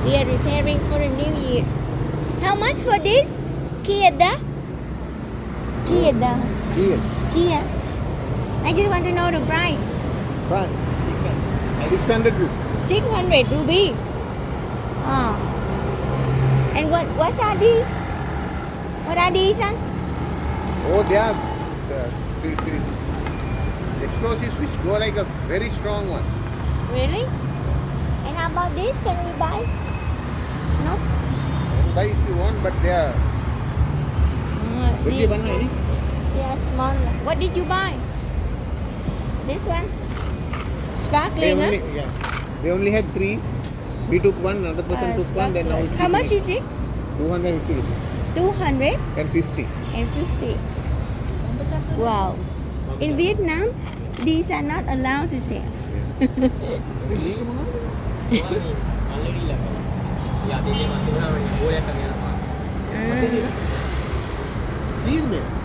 We are preparing for the new year. How much for this? Kieda? Kieda? Here. Kia? I just want to know the price. Fine. 600 rupees. 600 rupees. Oh. And what are these? What are these, son? Oh, they are the explosives which go like a very strong one. Really? And how about this? Can we buy? No? You can buy if you want, but they are They are small. What did you buy? This one? Sparkling, huh? They only had 3. We took one, another person took one, then now How much is it? 250 rupees. 200 And 50. and 50. Wow. In Vietnam, these are not allowed to sell. Please, ma'am.